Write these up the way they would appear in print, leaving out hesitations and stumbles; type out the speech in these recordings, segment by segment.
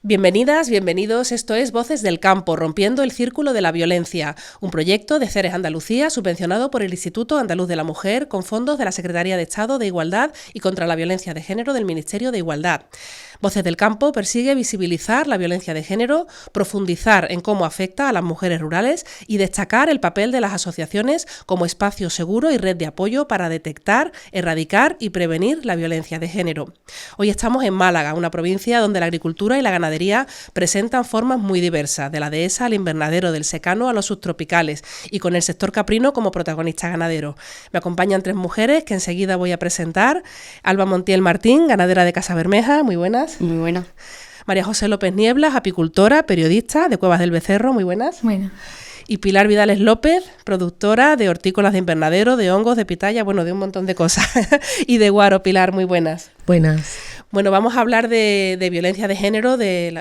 Bienvenidas, bienvenidos, esto es Voces del Campo, rompiendo el círculo de la violencia, un proyecto de CERES Andalucía subvencionado por el Instituto Andaluz de la Mujer con fondos de la Secretaría de Estado de Igualdad y contra la Violencia de Género del Ministerio de Igualdad. Voces del Campo persigue visibilizar la violencia de género, profundizar en cómo afecta a las mujeres rurales y destacar el papel de las asociaciones como espacio seguro y red de apoyo para detectar, erradicar y prevenir la violencia de género. Hoy estamos en Málaga, una provincia donde la agricultura y la ganadería presentan formas muy diversas, de la dehesa al invernadero, del secano a los subtropicales, y con el sector caprino como protagonista ganadero. Me acompañan tres mujeres que enseguida voy a presentar. Alba Montiel Martín, ganadera de Casa Bermeja, muy buenas. Muy buenas. María José López Nieblas, apicultora, periodista de Cuevas del Becerro, muy buenas. Buenas. Y Pilar Vidales López, productora de hortícolas de invernadero, de hongos, de pitaya, bueno, de un montón de cosas. Y de guaro. Pilar, muy buenas. Buenas. Bueno, vamos a hablar de violencia de género,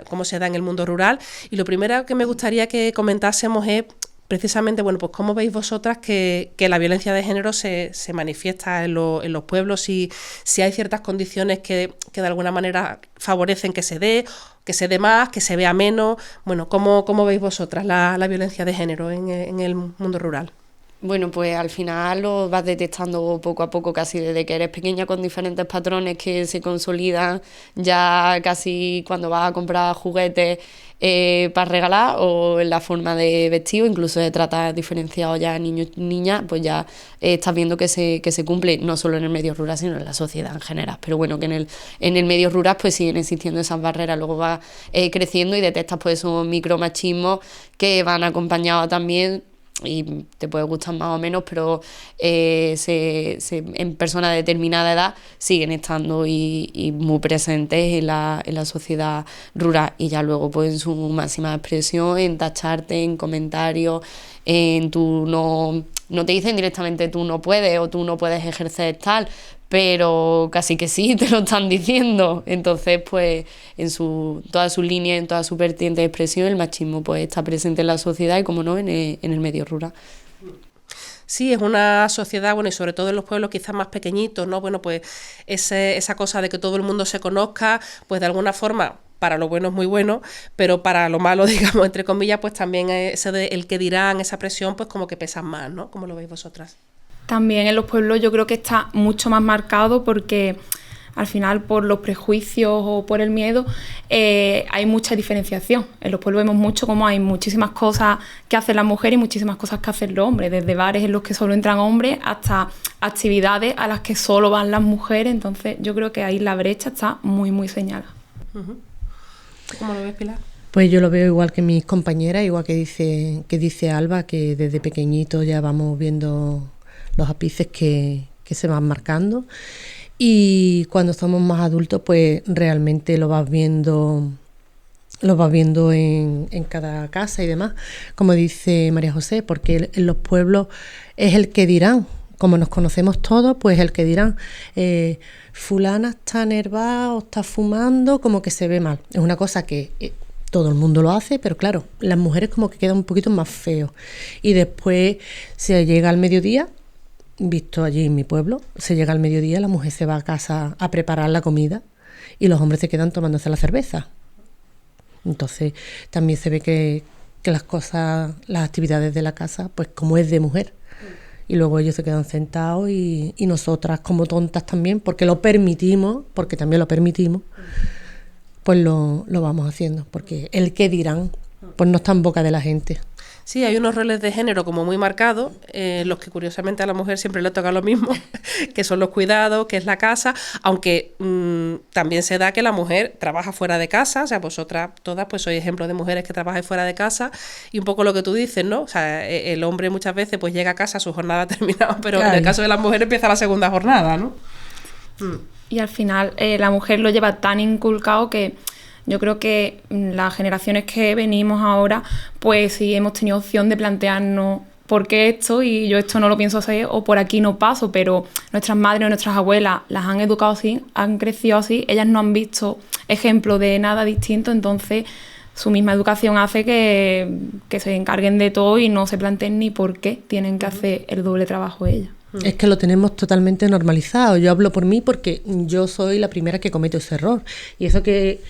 cómo se da en el mundo rural. Y lo primero que me gustaría que comentásemos es precisamente, bueno, pues cómo veis vosotras que la violencia de género se manifiesta en los pueblos, si hay ciertas condiciones que de alguna manera favorecen que se dé más, que se vea menos. Bueno, ¿cómo veis vosotras la violencia de género en el mundo rural? Bueno, pues al final lo vas detectando poco a poco, casi desde que eres pequeña, con diferentes patrones que se consolidan ya casi cuando vas a comprar juguetes para regalar, o en la forma de vestir, o incluso de tratar diferenciado ya niños y niñas, pues ya estás viendo que se cumple no solo en el medio rural, sino en la sociedad en general. Pero bueno, que en el medio rural pues siguen existiendo esas barreras, luego vas creciendo y detectas pues esos micromachismos que van acompañados también, y te puede gustar más o menos, pero en personas de determinada edad siguen estando y muy presentes en la sociedad rural, y ya luego pues en su máxima expresión, en tacharte, en comentarios, en tú no te dicen directamente tú no puedes o tú no puedes ejercer tal, pero casi que sí te lo están diciendo. Entonces pues en todas sus líneas, en toda su vertiente de expresión, el machismo pues está presente en la sociedad y, como no, en el medio rural. Sí, es una sociedad, bueno, y sobre todo en los pueblos quizás más pequeñitos, ¿no? Bueno, pues esa cosa de que todo el mundo se conozca, pues de alguna forma, para lo bueno es muy bueno, pero para lo malo, digamos, entre comillas, pues también ese de el que dirán, esa presión, pues como que pesan más, ¿no? ¿Cómo lo veis vosotras? También en los pueblos yo creo que está mucho más marcado, porque al final, por los prejuicios o por el miedo, hay mucha diferenciación. En los pueblos vemos mucho cómo hay muchísimas cosas que hacen las mujeres y muchísimas cosas que hacen los hombres, desde bares en los que solo entran hombres hasta actividades a las que solo van las mujeres. Entonces yo creo que ahí la brecha está muy, muy señalada. Uh-huh. ¿Cómo lo ves, Pilar? Pues yo lo veo igual que mis compañeras, igual que dice Alba, que desde pequeñito ya vamos viendo los ápices que se van marcando, y cuando somos más adultos pues realmente lo vas viendo en cada casa y demás, como dice María José, porque en los pueblos es el que dirán. Como nos conocemos todos, pues el que dirán, fulana está enervada o está fumando, como que se ve mal. Es una cosa que todo el mundo lo hace, pero claro, las mujeres como que queda un poquito más feo. Y después se llega al mediodía, visto allí en mi pueblo, se llega al mediodía, la mujer se va a casa a preparar la comida y los hombres se quedan tomándose la cerveza. Entonces también se ve que las actividades de la casa, pues como es de mujer, y luego ellos se quedan sentados y nosotras como tontas también, porque también lo permitimos, pues lo vamos haciendo, porque el qué dirán pues no está en boca de la gente. Sí, hay unos roles de género como muy marcados, los que curiosamente a la mujer siempre le toca lo mismo, que son los cuidados, que es la casa, aunque también se da que la mujer trabaja fuera de casa, o sea, vosotras todas pues sois ejemplos de mujeres que trabajan fuera de casa, y un poco lo que tú dices, ¿no? O sea, el hombre muchas veces pues llega a casa, su jornada terminada, pero claro, en el caso de las mujeres empieza la segunda jornada, ¿no? Y al final la mujer lo lleva tan inculcado que yo creo que las generaciones que venimos ahora, pues sí hemos tenido opción de plantearnos por qué esto, y yo esto no lo pienso hacer, o por aquí no paso, pero nuestras madres o nuestras abuelas las han educado así, han crecido así, ellas no han visto ejemplo de nada distinto, entonces su misma educación hace que se encarguen de todo y no se planteen ni por qué tienen que hacer el doble trabajo ellas. Es que lo tenemos totalmente normalizado. Yo hablo por mí porque yo soy la primera que cometo ese error. Y eso que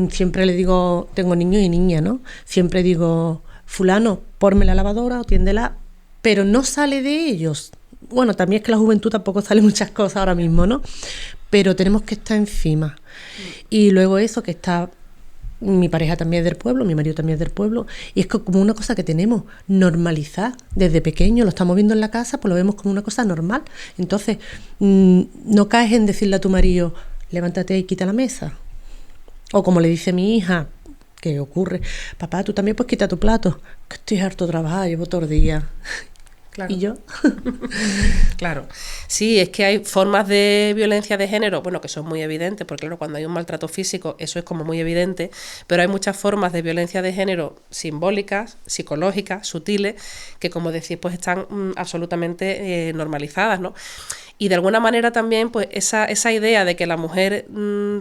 siempre le digo, tengo niños y niñas, ¿no? Siempre digo, fulano, ponme la lavadora o tiéndela, pero no sale de ellos. Bueno, también es que la juventud tampoco sale muchas cosas ahora mismo, ¿no? Pero tenemos que estar encima. Y luego eso, que está... Mi pareja también es del pueblo, mi marido también es del pueblo, y es como una cosa que tenemos normalizada desde pequeño, lo estamos viendo en la casa, pues lo vemos como una cosa normal. Entonces, no caes en decirle a tu marido, levántate y quita la mesa. O como le dice mi hija, que ocurre, papá, tú también pues quita tu plato, que estoy harto de trabajar, llevo todo el día. Claro. ¿Y yo? Claro. Sí, es que hay formas de violencia de género, bueno, que son muy evidentes, porque claro, cuando hay un maltrato físico, eso es como muy evidente, pero hay muchas formas de violencia de género simbólicas, psicológicas, sutiles, que como decís, pues están absolutamente normalizadas, ¿no? Y de alguna manera también, pues esa idea de que la mujer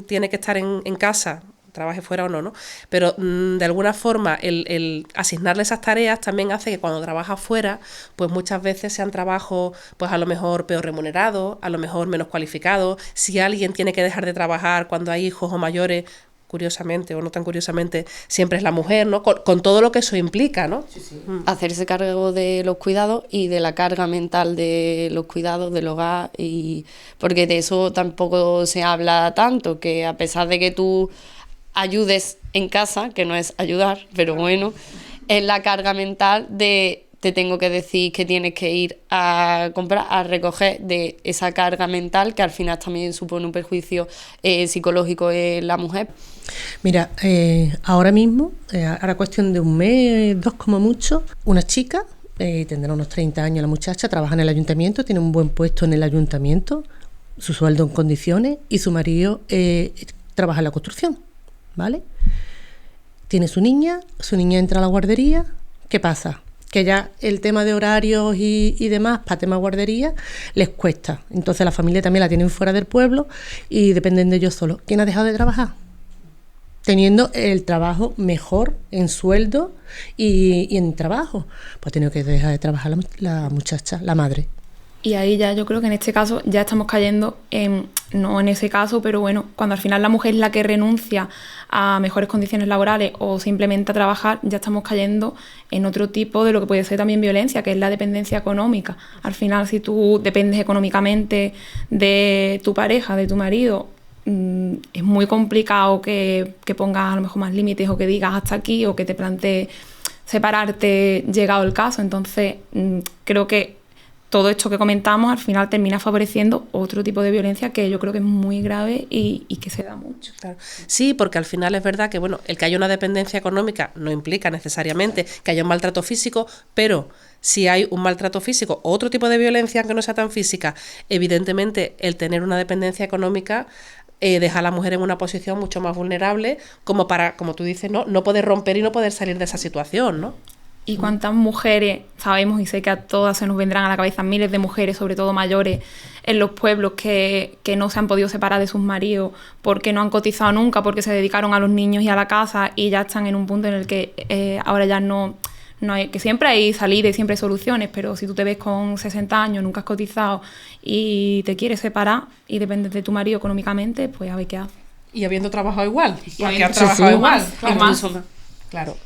tiene que estar en casa, trabaje fuera o no, ¿no? Pero de alguna forma el asignarle esas tareas también hace que cuando trabaja fuera, pues muchas veces sean trabajos, pues a lo mejor peor remunerados, a lo mejor menos cualificados. Si alguien tiene que dejar de trabajar cuando hay hijos o mayores, curiosamente o no tan curiosamente, siempre es la mujer, ¿no? Con todo lo que eso implica, ¿no? Sí, sí. Hacerse cargo de los cuidados y de la carga mental de los cuidados del hogar, y porque de eso tampoco se habla tanto, que a pesar de que tú ayudes en casa, que no es ayudar, pero bueno, es la carga mental de te tengo que decir que tienes que ir a comprar, a recoger, de esa carga mental que al final también supone un perjuicio psicológico en la mujer. Mira, ahora mismo, ahora cuestión de un mes, 2 como mucho, una chica, tendrá unos 30 años la muchacha, trabaja en el ayuntamiento, tiene un buen puesto en el ayuntamiento, su sueldo en condiciones, y su marido trabaja en la construcción. ¿Vale? Tiene su niña entra a la guardería. ¿Qué pasa? Que ya el tema de horarios y demás, para tema guardería, les cuesta. Entonces la familia también la tienen fuera del pueblo y dependen de ellos solos. ¿Quién ha dejado de trabajar? Teniendo el trabajo mejor en sueldo y en trabajo. Pues ha tenido que dejar de trabajar la muchacha, la madre. Y ahí ya yo creo que en este caso ya estamos cayendo no en ese caso, pero bueno, cuando al final la mujer es la que renuncia a mejores condiciones laborales o simplemente a trabajar, ya estamos cayendo en otro tipo de lo que puede ser también violencia, que es la dependencia económica. Al final, si tú dependes económicamente de tu pareja, de tu marido, es muy complicado que pongas a lo mejor más límites o que digas hasta aquí o que te plantees separarte llegado el caso. Entonces, creo que todo esto que comentamos al final termina favoreciendo otro tipo de violencia que yo creo que es muy grave y que se da mucho. Claro. Sí, porque al final es verdad que bueno, el que haya una dependencia económica no implica necesariamente que haya un maltrato físico, pero si hay un maltrato físico o otro tipo de violencia que no sea tan física, evidentemente el tener una dependencia económica deja a la mujer en una posición mucho más vulnerable como para, como tú dices, no poder romper y no poder salir de esa situación, ¿no? Y cuántas mujeres, sabemos, y sé que a todas se nos vendrán a la cabeza miles de mujeres, sobre todo mayores, en los pueblos que no se han podido separar de sus maridos porque no han cotizado nunca, porque se dedicaron a los niños y a la casa y ya están en un punto en el que ahora ya no hay, que siempre hay salida y siempre hay soluciones, pero si tú te ves con 60 años, nunca has cotizado y te quieres separar y dependes de tu marido económicamente, pues a ver qué haces. Y habiendo trabajado igual, porque has trabajado igual. Claro.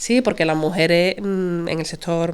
Sí, porque las mujeres en el sector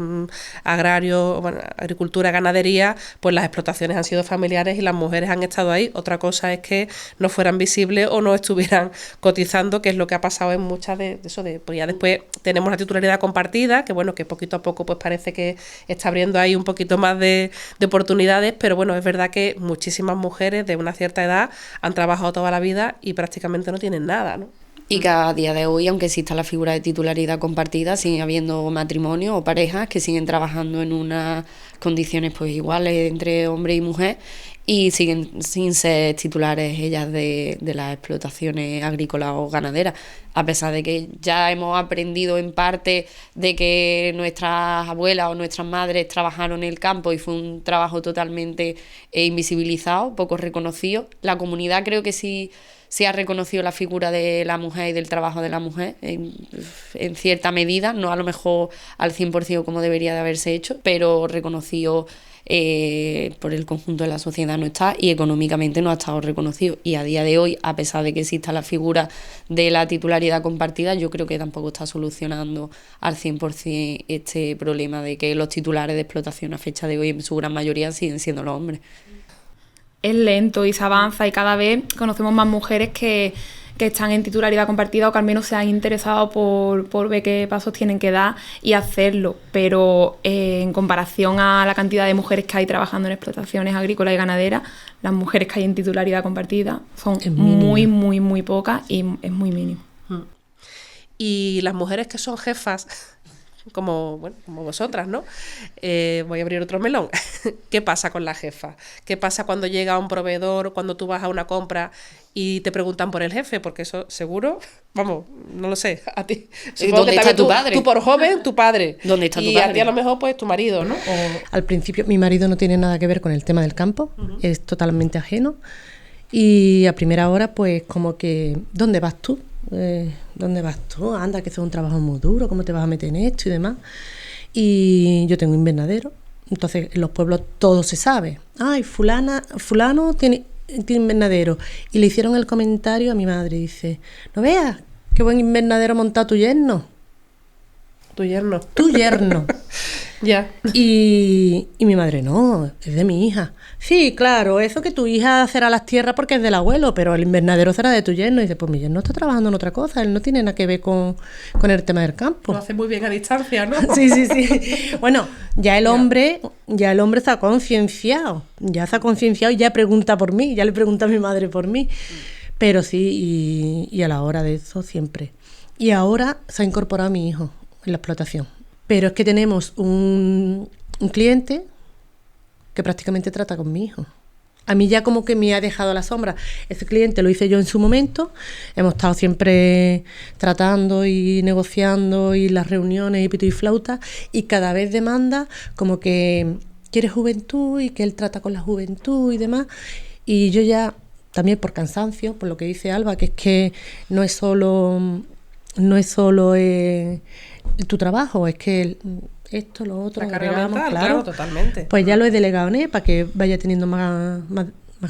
agrario, bueno, agricultura, ganadería, pues las explotaciones han sido familiares y las mujeres han estado ahí. Otra cosa es que no fueran visibles o no estuvieran cotizando, que es lo que ha pasado en muchas de eso. Pues ya después tenemos la titularidad compartida, que bueno, que poquito a poco pues parece que está abriendo ahí un poquito más de oportunidades, pero bueno, es verdad que muchísimas mujeres de una cierta edad han trabajado toda la vida y prácticamente no tienen nada, ¿no? Y que a día de hoy, aunque exista la figura de titularidad compartida, sigue habiendo matrimonios o parejas que siguen trabajando en unas condiciones pues iguales entre hombre y mujer y siguen sin ser titulares ellas de las explotaciones agrícolas o ganaderas, a pesar de que ya hemos aprendido en parte de que nuestras abuelas o nuestras madres trabajaron en el campo y fue un trabajo totalmente invisibilizado, poco reconocido. La comunidad creo que sí se ha reconocido la figura de la mujer y del trabajo de la mujer en cierta medida, no a lo mejor al 100% como debería de haberse hecho, pero reconocido por el conjunto de la sociedad no está, y económicamente no ha estado reconocido. Y a día de hoy, a pesar de que exista la figura de la titularidad compartida, yo creo que tampoco está solucionando al 100% este problema de que los titulares de explotación a fecha de hoy en su gran mayoría siguen siendo los hombres. Es lento y se avanza, y cada vez conocemos más mujeres que están en titularidad compartida, o que al menos se han interesado por ver qué pasos tienen que dar y hacerlo, pero en comparación a la cantidad de mujeres que hay trabajando en explotaciones agrícolas y ganaderas, las mujeres que hay en titularidad compartida son muy, muy, muy pocas, y es muy mínimo. Y las mujeres que son jefas, como vosotras, ¿no? Voy a abrir otro melón. ¿Qué pasa con la jefa? ¿Qué pasa cuando llega un proveedor, cuando tú vas a una compra y te preguntan por el jefe? Porque eso seguro, vamos, no lo sé, a ti. ¿Dónde está tu padre? Tú por joven, tu padre. ¿Dónde está tu padre? Y a ti a lo mejor pues tu marido, ¿no? Al principio mi marido no tiene nada que ver con el tema del campo, es totalmente ajeno. Y a primera hora pues como que, ¿dónde vas tú? ¿Dónde vas tú? Anda, que eso es un trabajo muy duro, ¿cómo te vas a meter en esto y demás? Y yo tengo un invernadero, entonces en los pueblos todo se sabe. Ay, fulano tiene invernadero. Y le hicieron el comentario a mi madre, dice, no veas, qué buen invernadero montado tu yerno. Tu yerno. Tu yerno. Ya. Y mi madre, no, es de mi hija. Sí, claro, eso que tu hija será las tierras porque es del abuelo, pero el invernadero será de tu yerno. Y dice, pues mi yerno está trabajando en otra cosa, él no tiene nada que ver con el tema del campo. Lo hace muy bien a distancia, ¿no? Sí. Bueno, ya el hombre está concienciado, y ya pregunta por mí, ya le pregunta a mi madre por mí. Pero sí, y a la hora de eso siempre. Y ahora se ha incorporado mi hijo en la explotación. Pero es que tenemos un cliente que prácticamente trata con mi hijo. A mí ya como que me ha dejado a la sombra. Ese cliente lo hice yo en su momento. Hemos estado siempre tratando y negociando, y las reuniones y pito y flauta, y cada vez demanda como que quiere juventud y que él trata con la juventud y demás. Y yo ya, también por cansancio, por lo que dice Alba, que es que no es solo tu trabajo, es que esto, lo otro, la carga agregamos, mental, claro, totalmente. Pues ya lo he delegado en él para que vaya teniendo más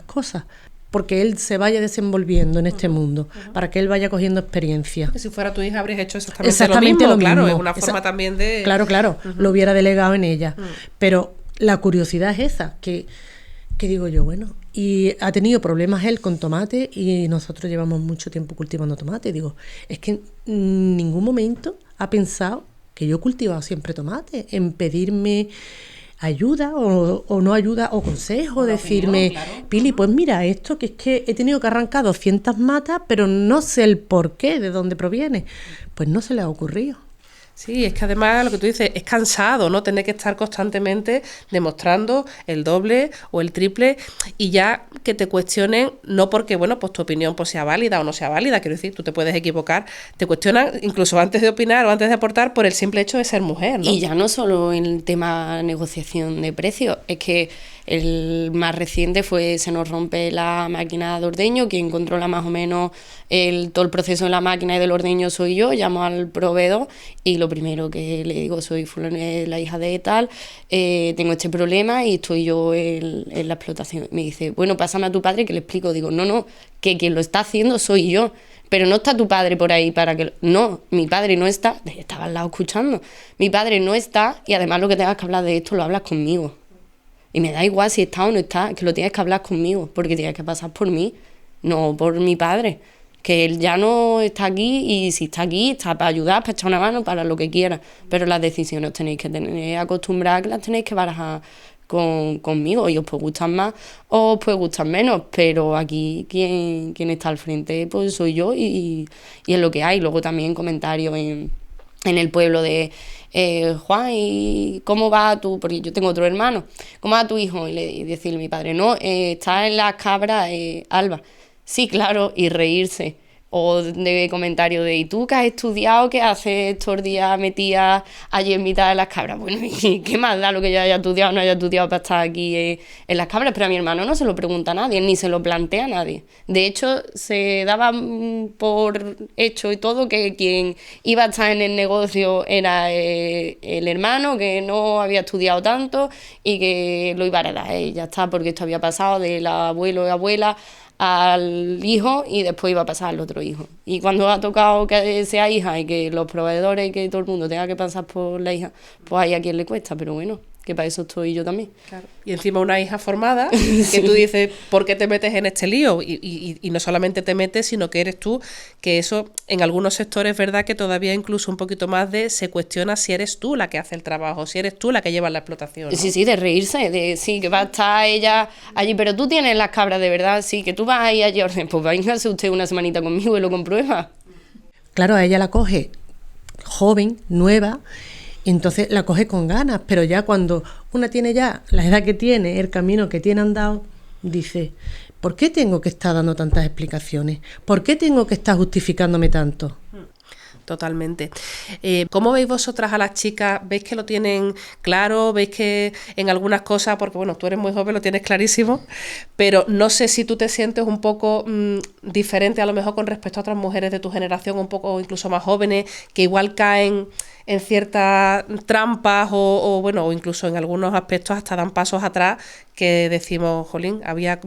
cosas, porque él se vaya desenvolviendo en este mundo, para que él vaya cogiendo experiencia. Si fuera tu hija habrías hecho exactamente lo mismo. Claro, es una forma también de... Claro, lo hubiera delegado en ella. Pero la curiosidad es esa, que digo yo, bueno, y ha tenido problemas él con tomate, y nosotros llevamos mucho tiempo cultivando tomate. Digo, es que en ningún momento ha pensado que yo he cultivado siempre tomate, en pedirme ayuda o no ayuda o consejo, decirme, claro. Pili, pues mira esto, que es que he tenido que arrancar 200 matas, pero no sé el porqué, de dónde proviene. Pues no se le ha ocurrido. Sí, es que además lo que tú dices es cansado, ¿no? Tener que estar constantemente demostrando el doble o el triple, y ya que te cuestionen, no porque, bueno, pues tu opinión pues sea válida o no sea válida, quiero decir, tú te puedes equivocar, te cuestionan incluso antes de opinar o antes de aportar por el simple hecho de ser mujer, ¿no? Y ya no solo en el tema negociación de precios, es que el más reciente fue, se nos rompe la máquina de ordeño, quien controla más o menos todo el proceso de la máquina y del ordeño soy yo, llamo al proveedor y lo primero que le digo, soy fulano, la hija de tal, tengo este problema y estoy yo en la explotación. Me dice, bueno, pásame a tu padre que le explico. Digo, no, que quien lo está haciendo soy yo, pero no está tu padre por ahí para que... No, mi padre no está, estaba al lado escuchando, mi padre no está, y además lo que tengas que hablar de esto lo hablas conmigo. Y me da igual si está o no está, que lo tienes que hablar conmigo, porque tienes que pasar por mí, no por mi padre. Que él ya no está aquí, y si está aquí, está para ayudar, para echar una mano, para lo que quiera. Pero las decisiones tenéis que tener acostumbradas, que las tenéis que barajar conmigo. Y os puede gustar más o os puede gustar menos, pero aquí quien está al frente pues soy yo, y es lo que hay. Luego también comentarios en el pueblo de... Juan, ¿y cómo va tu...? Porque yo tengo otro hermano. ¿Cómo va tu hijo? Y decirle a mi padre, no, está en las cabras, Alba. Sí, claro, y reírse. o de comentarios de ¿y tú qué has estudiado? ¿Qué haces estos días metida allí en mitad de las cabras? Bueno, ¿y qué más da lo que yo haya estudiado o no haya estudiado para estar aquí en las cabras? Pero a mi hermano no se lo pregunta a nadie, ni se lo plantea a nadie. De hecho, se daba por hecho y todo que quien iba a estar en el negocio era el hermano, que no había estudiado tanto y que lo iba a heredar él, ya está, porque esto había pasado del abuelo y abuela al hijo y después iba a pasar al otro hijo. Y cuando ha tocado que sea hija y que los proveedores y que todo el mundo tenga que pasar por la hija, pues ahí a quien le cuesta, pero bueno, que para eso estoy yo también. Claro. Y encima una hija formada, que tú dices, ¿por qué te metes en este lío? Y no solamente te metes, sino que eres tú, que eso en algunos sectores es verdad que todavía incluso un poquito más se cuestiona si eres tú la que hace el trabajo, si eres tú la que lleva la explotación, ¿no? Sí, sí, de reírse, de sí, que va a estar ella allí, pero tú tienes las cabras de verdad, sí, que tú vas a ir allí, pues véngase usted una semanita conmigo y lo comprueba. Claro, a ella la coge joven, nueva, y entonces la coge con ganas, pero ya cuando una tiene ya la edad que tiene, el camino que tiene andado, dice, ¿por qué tengo que estar dando tantas explicaciones? ¿Por qué tengo que estar justificándome tanto? Totalmente. ¿Cómo veis vosotras a las chicas? ¿Veis que lo tienen claro? ¿Veis que en algunas cosas, porque bueno, tú eres muy joven, lo tienes clarísimo, pero no sé si tú te sientes un poco diferente a lo mejor con respecto a otras mujeres de tu generación, un poco incluso más jóvenes, que igual caen en ciertas trampas o bueno, o incluso en algunos aspectos hasta dan pasos atrás que decimos, jolín, había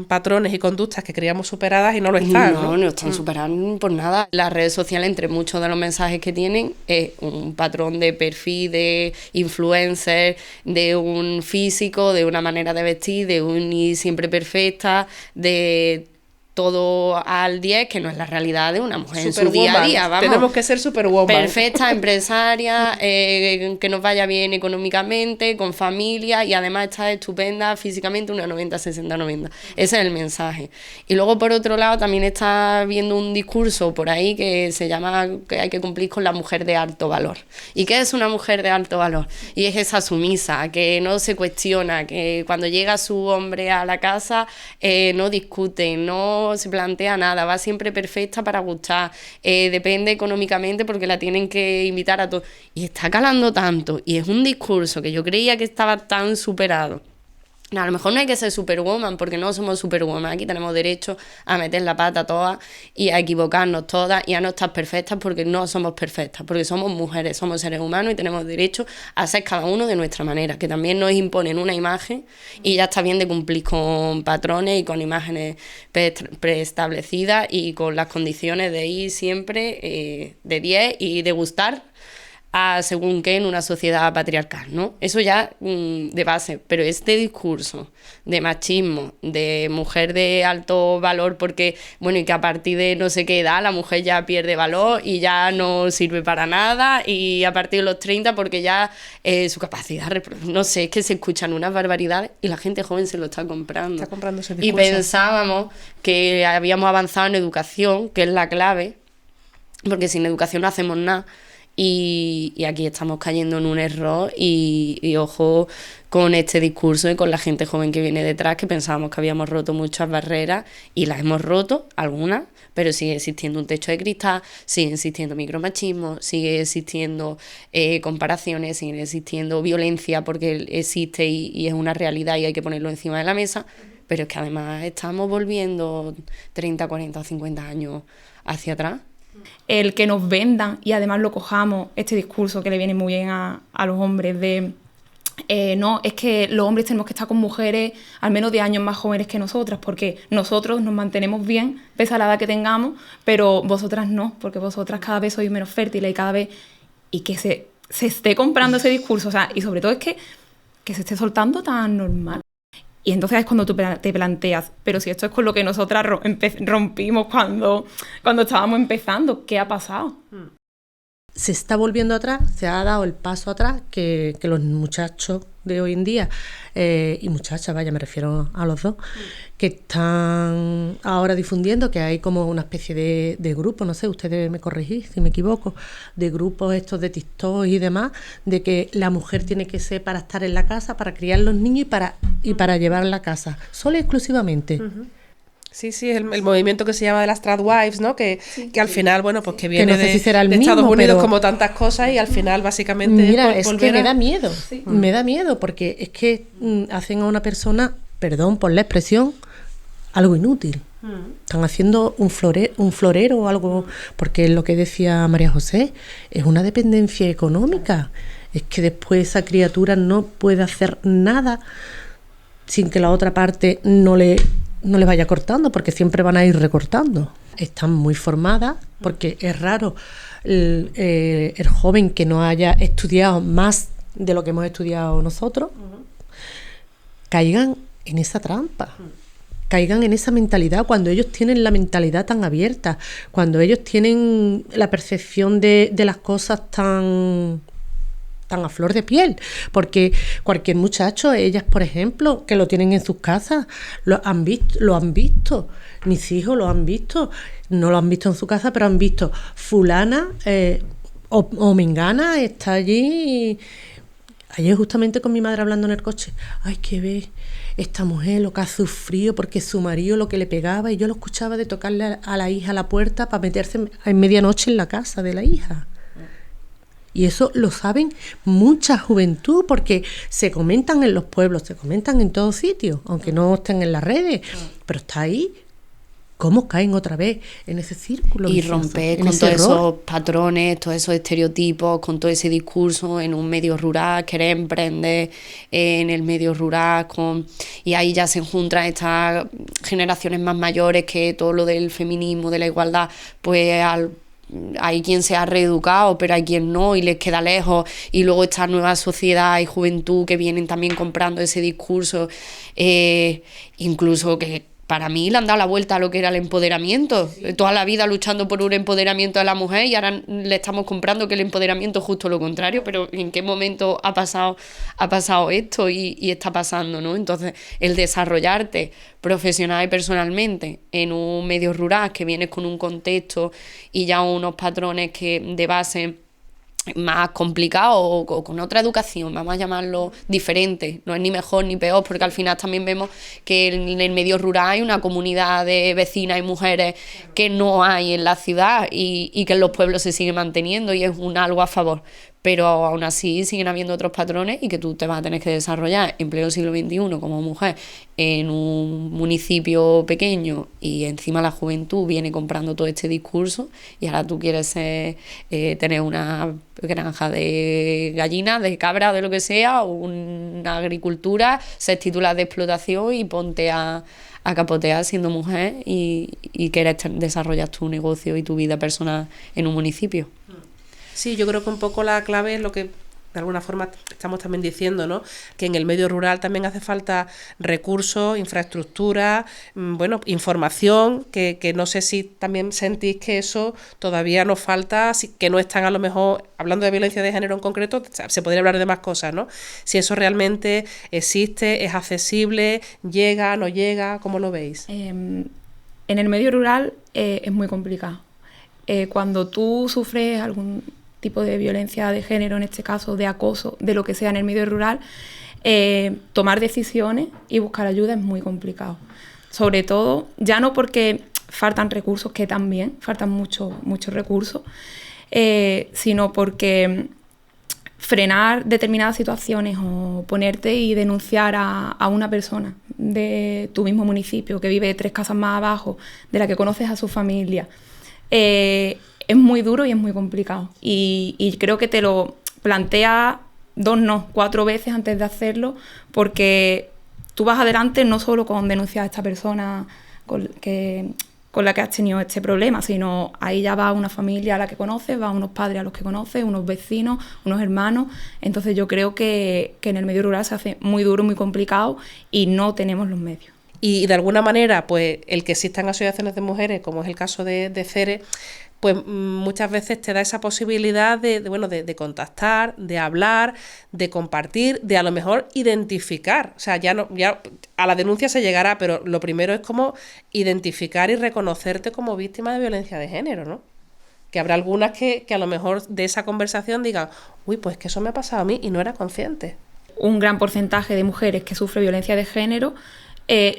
patrones y conductas que creíamos superadas y no lo están, ¿no? No están superadas por nada. Las redes sociales, entre muchos de los mensajes que tienen, es un patrón de perfil, de influencer, de un físico, de una manera de vestir, de un ir siempre perfecta, de todo al 10, que no es la realidad de una mujer en su día a día, vamos. Tenemos que ser superwoman. Perfecta, empresaria, que nos vaya bien económicamente, con familia y además está estupenda físicamente, una 90, 60, 90. Ese es el mensaje. Y luego, por otro lado, también está viendo un discurso por ahí que se llama que hay que cumplir con la mujer de alto valor. ¿Y qué es una mujer de alto valor? Y es esa sumisa, que no se cuestiona, que cuando llega su hombre a la casa no discute, no se plantea nada, va siempre perfecta para gustar, depende económicamente porque la tienen que invitar a todo. Y está calando tanto, y es un discurso que yo creía que estaba tan superado. A lo mejor no hay que ser superwoman porque no somos superwoman, aquí tenemos derecho a meter la pata todas y a equivocarnos todas y a no estar perfectas porque no somos perfectas, porque somos mujeres, somos seres humanos y tenemos derecho a ser cada uno de nuestra manera, que también nos imponen una imagen y ya está bien de cumplir con patrones y con imágenes preestablecidas y con las condiciones de ir siempre de 10 y de gustar a según qué en una sociedad patriarcal, ¿no? Eso ya de base, pero este discurso de machismo, de mujer de alto valor, porque, bueno, y que a partir de no sé qué edad la mujer ya pierde valor y ya no sirve para nada, y a partir de los 30 porque ya su capacidad, no sé, es que se escuchan unas barbaridades y la gente joven se lo está comprando. Está comprando ese discurso. Y pensábamos que habíamos avanzado en educación, que es la clave, porque sin educación no hacemos nada. Y aquí estamos cayendo en un error y ojo con este discurso y con la gente joven que viene detrás, que pensábamos que habíamos roto muchas barreras y las hemos roto, algunas, pero sigue existiendo un techo de cristal, sigue existiendo micromachismo, sigue existiendo comparaciones, sigue existiendo violencia porque existe y es una realidad y hay que ponerlo encima de la mesa, pero es que además estamos volviendo 30, 40 o 50 años hacia atrás. El que nos vendan y además lo cojamos, este discurso que le viene muy bien a los hombres de no, es que los hombres tenemos que estar con mujeres al menos 10 años más jóvenes que nosotras, porque nosotros nos mantenemos bien, pese a la edad que tengamos, pero vosotras no, porque vosotras cada vez sois menos fértiles y cada vez... Y que se esté comprando ese discurso, o sea, y sobre todo es que se esté soltando tan normal. Y entonces es cuando tú te planteas, pero si esto es con lo que nosotras rompimos cuando estábamos empezando, ¿qué ha pasado? Se está volviendo atrás, se ha dado el paso atrás que los muchachos de hoy en día, y muchachas, vaya, me refiero a los dos, que están ahora difundiendo, que hay como una especie de grupo, no sé, ustedes me corregís si me equivoco, de grupos estos de TikTok y demás, de que la mujer tiene que ser para estar en la casa, para criar los niños y para llevar la casa, solo y exclusivamente. Sí, el movimiento que se llama de las Tradwives, ¿no? Que al final, bueno, pues que viene que no sé si será el de mismo, Estados Unidos, pero como tantas cosas, y al final básicamente mira, es que me da miedo, Sí. me da miedo, porque es que hacen a una persona, perdón por la expresión, algo inútil. Están haciendo un florero o algo, porque es lo que decía María José, es una dependencia económica. Es que después esa criatura no puede hacer nada sin que la otra parte no le vaya cortando, porque siempre van a ir recortando. Están muy formadas, porque es raro el joven que no haya estudiado más de lo que hemos estudiado nosotros, caigan en esa trampa. Caigan en esa mentalidad, cuando ellos tienen la mentalidad tan abierta, cuando ellos tienen la percepción de las cosas tan a flor de piel, porque cualquier muchacho, ellas por ejemplo, que lo tienen en sus casas, lo han visto, mis hijos lo han visto, no lo han visto en su casa, pero han visto fulana o mengana está allí. Ayer justamente con mi madre hablando en el coche, ay, que ve esta mujer lo que ha sufrido porque su marido lo que le pegaba, y yo lo escuchaba de tocarle a la hija a la puerta para meterse en medianoche en la casa de la hija. Y eso lo saben mucha juventud, porque se comentan en los pueblos, se comentan en todos sitios, aunque no estén en las redes, pero está ahí. ¿Cómo caen otra vez en ese círculo y vicioso, romper en con ese todos error? esos patrones, todos esos estereotipos, con todo ese discurso en un medio rural, querer emprender en el medio rural, y ahí ya se juntan estas generaciones más mayores, que todo lo del feminismo, de la igualdad, pues hay quien se ha reeducado, pero hay quien no y les queda lejos, y luego esta nueva sociedad y juventud que vienen también comprando ese discurso, incluso que para mí le han dado la vuelta a lo que era el empoderamiento. Toda la vida luchando por un empoderamiento de la mujer, y ahora le estamos comprando que el empoderamiento es justo lo contrario. Pero ¿en qué momento ha pasado esto y está pasando, ¿no? Entonces, el desarrollarte profesional y personalmente en un medio rural, que vienes con un contexto y ya unos patrones que de base más complicado, o con otra educación, vamos a llamarlo diferente, no es ni mejor ni peor, porque al final también vemos que en el medio rural hay una comunidad de vecinas y mujeres que no hay en la ciudad, y que en los pueblos se sigue manteniendo, y es un algo a favor, pero aún así siguen habiendo otros patrones, y que tú te vas a tener que desarrollar en pleno siglo XXI como mujer en un municipio pequeño, y encima la juventud viene comprando todo este discurso, y ahora tú quieres tener una granja de gallinas, de cabra, de lo que sea, una agricultura, ser titular de explotación y ponte a capotear siendo mujer, y querer desarrollar tu negocio y tu vida personal en un municipio. Sí, yo creo que un poco la clave es lo que de alguna forma estamos también diciendo, ¿no? Que en el medio rural también hace falta recursos, infraestructura, bueno, información, que no sé si también sentís que eso todavía nos falta, que no están a lo mejor, hablando de violencia de género en concreto, se podría hablar de más cosas, ¿no? Si eso realmente existe, es accesible, llega, no llega, ¿cómo lo veis? En el medio rural es muy complicado. Cuando tú sufres algún tipo de violencia de género, en este caso de acoso, de lo que sea en el medio rural, tomar decisiones y buscar ayuda es muy complicado. Sobre todo, ya no porque faltan recursos, que también faltan muchos recursos, sino porque frenar determinadas situaciones o ponerte y denunciar a una persona de tu mismo municipio que vive 3 casas más abajo, de la que conoces a su familia, es muy duro y es muy complicado. Y creo que te lo plantea 2, no, 4 veces antes de hacerlo, porque tú vas adelante no solo con denunciar a esta persona con la que has tenido este problema, sino ahí ya va una familia a la que conoces, va unos padres a los que conoces, unos vecinos, unos hermanos. Entonces yo creo que en el medio rural se hace muy duro, muy complicado, y no tenemos los medios. Y de alguna manera, pues el que existan asociaciones de mujeres, como es el caso de CERE, pues muchas veces te da esa posibilidad de contactar, de hablar, de compartir, de a lo mejor identificar. O sea, ya a la denuncia se llegará, pero lo primero es como identificar y reconocerte como víctima de violencia de género, ¿no? Que habrá algunas que a lo mejor de esa conversación digan, uy, pues que eso me ha pasado a mí y no era consciente. Un gran porcentaje de mujeres que sufren violencia de género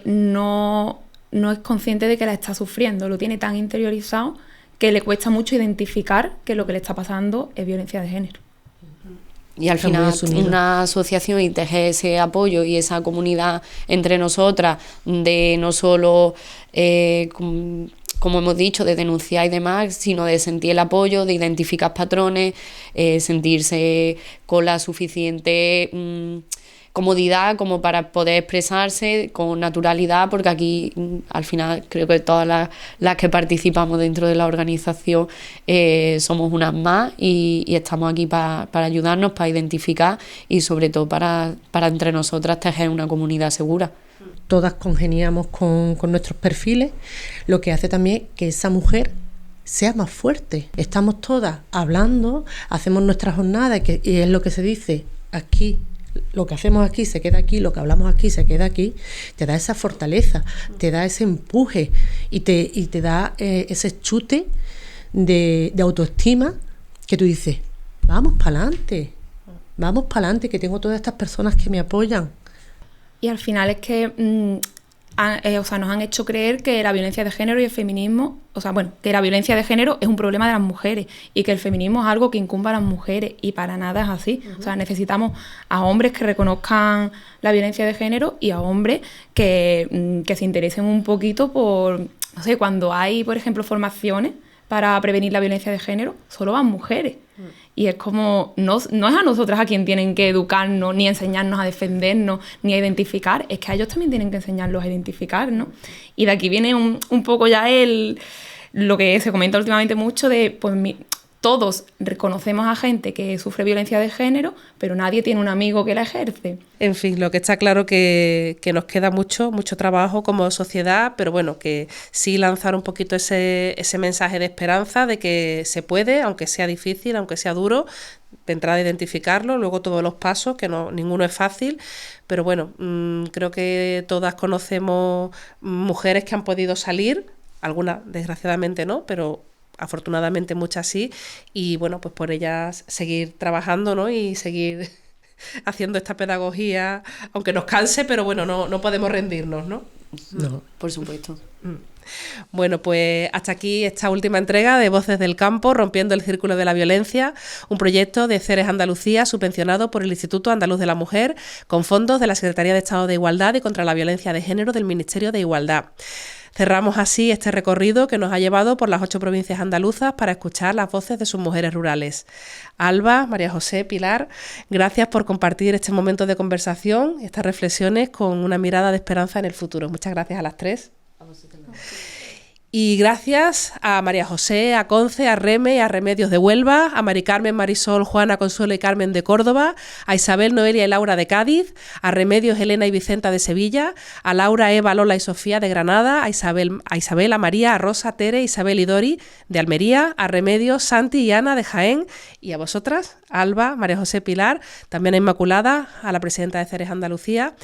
no no es consciente de que la está sufriendo, lo tiene tan interiorizado que le cuesta mucho identificar que lo que le está pasando es violencia de género. Y al final una asociación y tejer ese apoyo y esa comunidad entre nosotras de no solo, como hemos dicho, de denunciar y demás, sino de sentir el apoyo, de identificar patrones, sentirse con la suficiente comodidad como para poder expresarse con naturalidad, porque aquí al final creo que todas las que participamos dentro de la organización somos unas más y estamos aquí para ayudarnos, para identificar y sobre todo para entre nosotras tejer una comunidad segura. Todas congeniamos con nuestros perfiles, lo que hace también que esa mujer sea más fuerte. Estamos todas hablando, hacemos nuestra jornada y es lo que se dice aquí. Lo que hacemos aquí se queda aquí, lo que hablamos aquí se queda aquí, te da esa fortaleza, te da ese empuje y te da ese chute de autoestima que tú dices, vamos para adelante, que tengo todas estas personas que me apoyan. Y al final es que nos han hecho creer que la violencia de género y el feminismo, que la violencia de género es un problema de las mujeres y que el feminismo es algo que incumbe a las mujeres, y para nada es así. O sea, necesitamos a hombres que reconozcan la violencia de género y a hombres que se interesen un poquito por, no sé, cuando hay, por ejemplo, formaciones para prevenir la violencia de género, solo van mujeres. Y es como, no es a nosotras a quien tienen que educarnos, ni enseñarnos a defendernos, ni a identificar, es que a ellos también tienen que enseñarlos a identificar, ¿no? Y de aquí viene un poco ya lo que se comenta últimamente mucho de, todos reconocemos a gente que sufre violencia de género, pero nadie tiene un amigo que la ejerce. En fin, lo que está claro que nos queda mucho trabajo como sociedad, pero bueno, que sí lanzar un poquito ese mensaje de esperanza de que se puede, aunque sea difícil, aunque sea duro, de entrada identificarlo, luego todos los pasos, que ninguno es fácil, pero bueno, creo que todas conocemos mujeres que han podido salir, algunas desgraciadamente no, pero afortunadamente muchas sí, y bueno, pues por ellas seguir trabajando, ¿no? Y seguir haciendo esta pedagogía, aunque nos canse, pero bueno, no podemos rendirnos, ¿no? No, por supuesto. Bueno, pues hasta aquí esta última entrega de Voces del Campo, Rompiendo el Círculo de la Violencia, un proyecto de Ceres Andalucía subvencionado por el Instituto Andaluz de la Mujer con fondos de la Secretaría de Estado de Igualdad y contra la Violencia de Género del Ministerio de Igualdad. Cerramos así este recorrido que nos ha llevado por las 8 provincias andaluzas para escuchar las voces de sus mujeres rurales. Alba, María José, Pilar, gracias por compartir este momento de conversación, estas reflexiones con una mirada de esperanza en el futuro. Muchas gracias a las 3. Y gracias a María José, a Conce, a Reme y a Remedios de Huelva, a Mari Carmen, Marisol, Juana, Consuelo y Carmen de Córdoba, a Isabel, Noelia y Laura de Cádiz, a Remedios, Elena y Vicenta de Sevilla, a Laura, Eva, Lola y Sofía de Granada, a Isabel, a María, a Rosa, Tere, Isabel y Dori de Almería, a Remedios, Santi y Ana de Jaén, y a vosotras, Alba, María José, Pilar, también a Inmaculada, a la presidenta de Ceres Andalucía,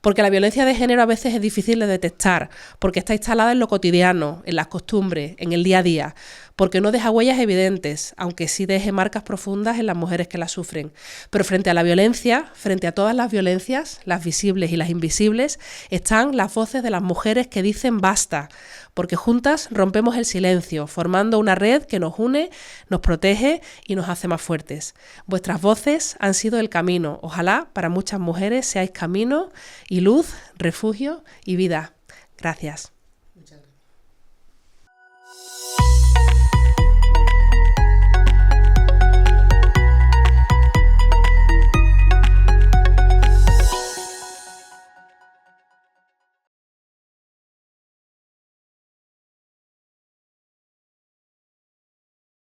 porque la violencia de género a veces es difícil de detectar, porque está instalada en lo cotidiano, en las costumbres, en el día a día, porque no deja huellas evidentes, aunque sí deje marcas profundas en las mujeres que la sufren. Pero frente a la violencia, frente a todas las violencias, las visibles y las invisibles, están las voces de las mujeres que dicen basta, porque juntas rompemos el silencio, formando una red que nos une, nos protege y nos hace más fuertes. Vuestras voces han sido el camino. Ojalá para muchas mujeres seáis camino y luz, refugio y vida. Gracias.